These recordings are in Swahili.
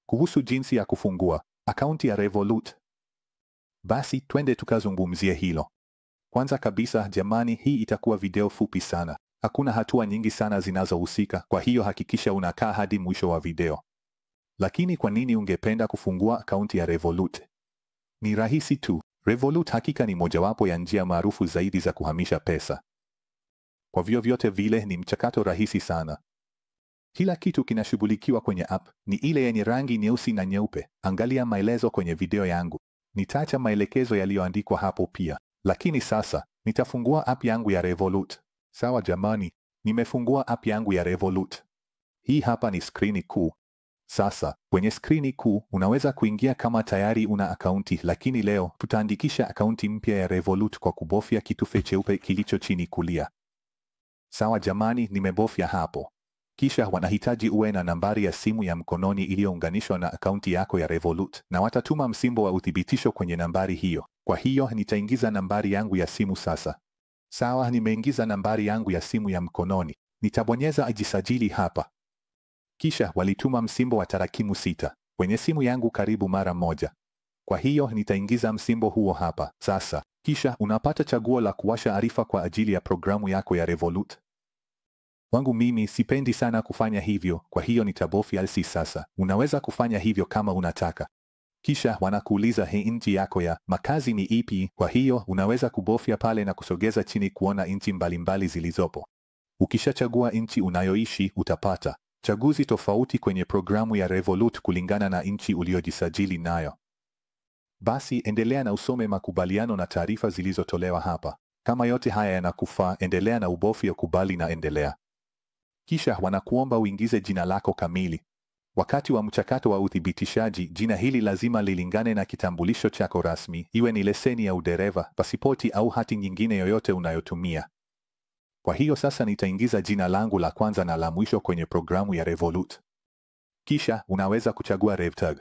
kuhusu jinsi ya kufungua akaunti ya Revolut. Basi twende tukazungumzie hilo. Kwanza kabisa jamani, hii itakuwa video fupi sana. Hakuna hatua nyingi sana zinazohusika, kwa hiyo hakikisha unakaa hadi mwisho wa video. Lakini kwa nini ungependa kufungua akaunti ya Revolut? Ni rahisi tu. Revolut hakika ni mojawapo ya njia maarufu zaidi za kuhamisha pesa. Kwa vyovyote vile ni mchakato rahisi sana. Kila kitu kinashughulikiwa kwenye app, ni ile yenye rangi nyeusi na nyeupe. Angalia maelezo kwenye video yangu. Nitaacha maelekezo yaliyoandikwa hapo pia. Lakini sasa, nitafungua app yangu ya Revolut. Sawa jamani, nimefungua app yangu ya Revolut. Hii hapa ni skrini kuu. Sasa, kwenye skrini kuu, unaweza kuingia kama tayari una akaunti, lakini leo tutaandikisha akaunti mpya ya Revolut kwa kubofya kitufe cheupe kilicho chini kulia. Sawa jamani, nimebofya hapo. Kisha wanahitaji uwe na nambari ya simu ya mkononi iliyounganishwa na akaunti yako ya Revolut, na watatuma msimbo wa uthibitisho kwenye nambari hiyo. Kwa hiyo nitaingiza nambari yangu ya simu sasa. Sawa, nimeingiza nambari yangu ya simu ya mkononi. Nitabonyeza ajisajili hapa. Kisha walituma msimbo wa tarakimu 6 kwenye simu yangu karibu mara moja. Kwa hiyo nitaingiza msimbo huo hapa sasa. Kisha unapata chaguo la kuwasha arifa kwa ajili ya programu yako ya Revolut. Wangu mimi sipendi sana kufanya hivyo, kwa hiyo nitabofya si sasa. Unaweza kufanya hivyo kama unataka. Kisha wanakuuliza nchi yako ya makazi ni ipi, kwa hiyo unaweza kubofya pale na kusogeza chini kuona nchi mbalimbali zilizopo. Ukishachagua nchi unayoishi utapata chaguzi tofauti kwenye programu ya Revolut kulingana na nchi uliojisajili nayo. Basi endelea na usome makubaliano na taarifa zilizotolewa hapa. Kama yote haya yanakufaa, endelea na ubofya kubali na endelea. Kisha wanakuomba uingize jina lako kamili. Wakati wa mchakato wa uthibitishaji, jina hili lazima lilingane na kitambulisho chako rasmi, iwe ni leseni ya udereva, pasipoti au hati nyingine yoyote unayotumia. Kwa hiyo sasa nitaingiza jina langu la kwanza na la mwisho kwenye programu ya Revolut. Kisha unaweza kuchagua RevTag.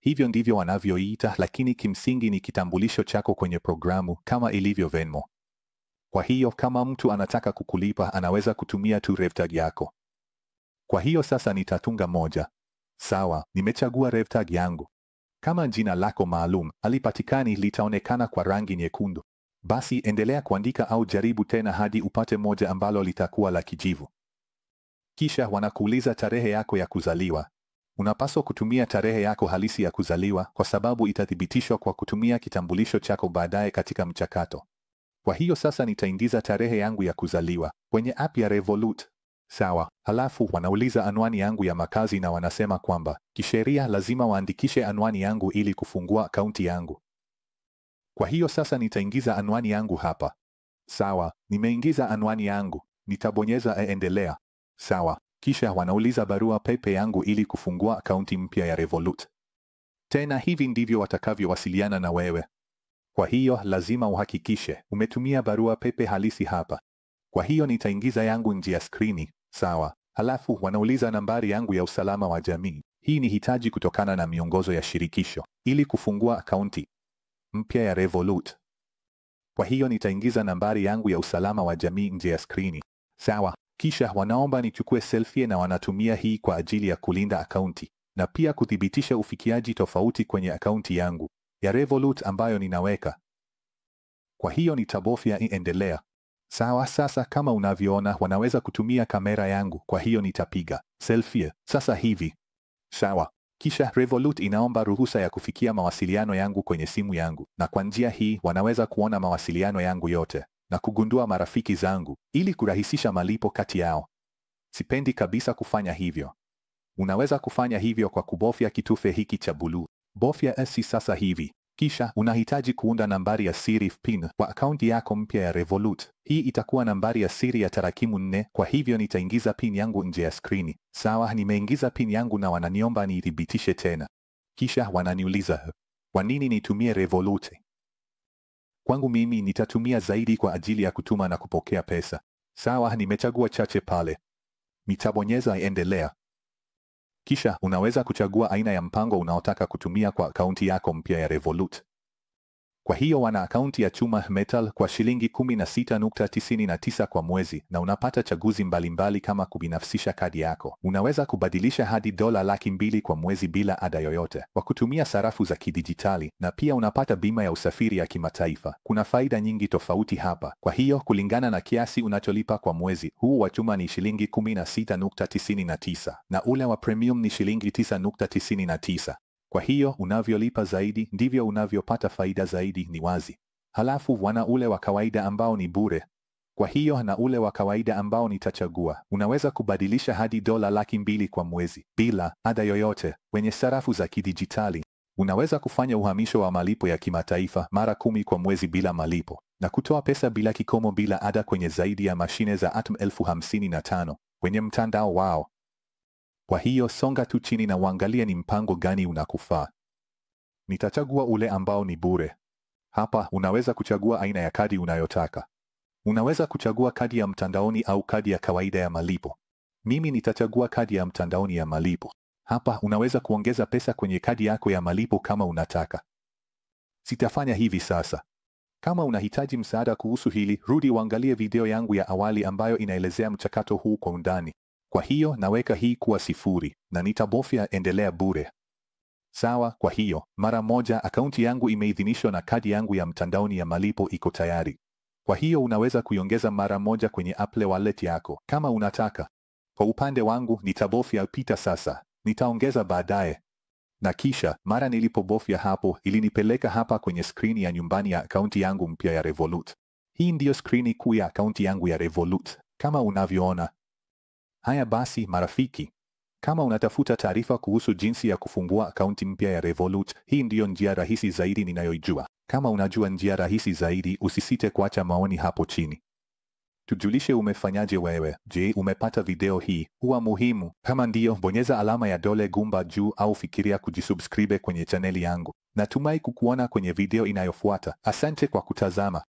Hivyo ndivyo wanavyoiita, lakini kimsingi ni kitambulisho chako kwenye programu kama ilivyo Venmo. Kwa hiyo kama mtu anataka kukulipa anaweza kutumia tu RevTag yako. Kwa hiyo sasa nitatunga moja. Sawa, nimechagua RevTag yangu. Kama jina lako maalum halipatikani, litaonekana kwa rangi nyekundu. Basi endelea kuandika au jaribu tena hadi upate moja ambalo litakuwa la kijivu. Kisha wanakuuliza tarehe yako ya kuzaliwa. Unapaswa kutumia tarehe yako halisi ya kuzaliwa kwa sababu itathibitishwa kwa kutumia kitambulisho chako baadaye katika mchakato. Kwa hiyo sasa nitaingiza tarehe yangu ya kuzaliwa kwenye app ya Revolut. Sawa, halafu wanauliza anwani yangu ya makazi na wanasema kwamba kisheria lazima waandikishe anwani yangu ili kufungua akaunti yangu. Kwa hiyo sasa nitaingiza anwani yangu hapa. Sawa, nimeingiza anwani yangu. Nitabonyeza endelea. Sawa, kisha wanauliza barua pepe yangu ili kufungua akaunti mpya ya Revolut. Tena hivi ndivyo watakavyowasiliana na wewe. Kwa hiyo lazima uhakikishe umetumia barua pepe halisi hapa. Kwa hiyo nitaingiza yangu nje ya skrini. Sawa, halafu wanauliza nambari yangu ya usalama wa jamii. Hii ni hitaji kutokana na miongozo ya shirikisho ili kufungua akaunti mpya ya Revolut. Kwa hiyo nitaingiza nambari yangu ya usalama wa jamii nje ya skrini. Sawa, kisha wanaomba nichukue selfie na wanatumia hii kwa ajili ya kulinda akaunti na pia kuthibitisha ufikiaji tofauti kwenye akaunti yangu ya Revolut ambayo ninaweka. Kwa hiyo nitabofya endelea. Sawa, sasa kama unavyoona wanaweza kutumia kamera yangu, kwa hiyo nitapiga selfie sasa hivi. Sawa. Kisha Revolut inaomba ruhusa ya kufikia mawasiliano yangu kwenye simu yangu, na kwa njia hii wanaweza kuona mawasiliano yangu yote na kugundua marafiki zangu ili kurahisisha malipo kati yao. Sipendi kabisa kufanya hivyo. Unaweza kufanya hivyo kwa kubofya kitufe hiki cha buluu. Bofya esi sasa hivi. Kisha unahitaji kuunda nambari ya siri PIN kwa akaunti yako mpya ya Revolut. Hii itakuwa nambari ya siri ya tarakimu 4, kwa hivyo nitaingiza PIN yangu nje ya skrini. Sawa, nimeingiza PIN yangu na wananiomba niithibitishe tena. Kisha wananiuliza, kwa nini nitumie Revolut? Kwangu mimi nitatumia zaidi kwa ajili ya kutuma na kupokea pesa. Sawa, nimechagua chache pale. Nitabonyeza endelea. Kisha unaweza kuchagua aina ya mpango unaotaka kutumia kwa akaunti yako mpya ya Revolut. Kwa hiyo wana akaunti ya Chuma Metal kwa shilingi 16.99 kwa mwezi, na unapata chaguzi mbalimbali kama kubinafsisha kadi yako. Unaweza kubadilisha hadi $200,000 kwa mwezi bila ada yoyote kwa kutumia sarafu za kidijitali, na pia unapata bima ya usafiri ya kimataifa. Kuna faida nyingi tofauti hapa. Kwa hiyo kulingana na kiasi unacholipa kwa mwezi, huu wa Chuma ni shilingi 16.99 na ule wa Premium ni shilingi 9.99. Kwa hiyo unavyolipa zaidi ndivyo unavyopata faida zaidi, ni wazi. Halafu wana ule wa kawaida ambao ni bure. Kwa hiyo na ule wa kawaida ambao nitachagua, unaweza kubadilisha hadi $200,000 kwa mwezi bila ada yoyote kwenye sarafu za kidijitali. Unaweza kufanya uhamisho wa malipo ya kimataifa mara 10 kwa mwezi bila malipo na kutoa pesa bila kikomo bila ada kwenye zaidi ya mashine za ATM 55,000 kwenye mtandao wao. Kwa hiyo songa tu chini na uangalie ni mpango gani unakufaa. Nitachagua ule ambao ni bure. Hapa unaweza kuchagua aina ya kadi unayotaka. Unaweza kuchagua kadi ya mtandaoni au kadi ya kawaida ya malipo. Mimi nitachagua kadi ya mtandaoni ya malipo. Hapa unaweza kuongeza pesa kwenye kadi yako ya malipo kama unataka. Sitafanya hivi sasa. Kama unahitaji msaada kuhusu hili, rudi uangalie video yangu ya awali ambayo inaelezea mchakato huu kwa undani. Kwa hiyo naweka hii kuwa 0 na nitabofya endelea bure. Sawa, kwa hiyo mara moja akaunti yangu imeidhinishwa na kadi yangu ya mtandaoni ya malipo iko tayari. Kwa hiyo unaweza kuiongeza mara moja kwenye Apple Wallet yako kama unataka. Kwa upande wangu nitabofya pita sasa, nitaongeza baadaye. Na kisha mara nilipobofya hapo ilinipeleka hapa kwenye skrini ya nyumbani ya akaunti yangu mpya ya Revolut. Hii ndiyo skrini kuu ya akaunti yangu ya Revolut kama unavyoona. Haya basi marafiki, kama unatafuta taarifa kuhusu jinsi ya kufungua akaunti mpya ya Revolut, hii ndiyo njia rahisi zaidi ninayoijua. Kama unajua njia rahisi zaidi, usisite kuacha maoni hapo chini. Tujulishe umefanyaje wewe. Je, umepata video hii? Huwa muhimu. Kama ndiyo, bonyeza alama ya dole gumba juu au fikiria kujisubscribe kwenye chaneli yangu. Natumai kukuona kwenye video inayofuata. Asante kwa kutazama.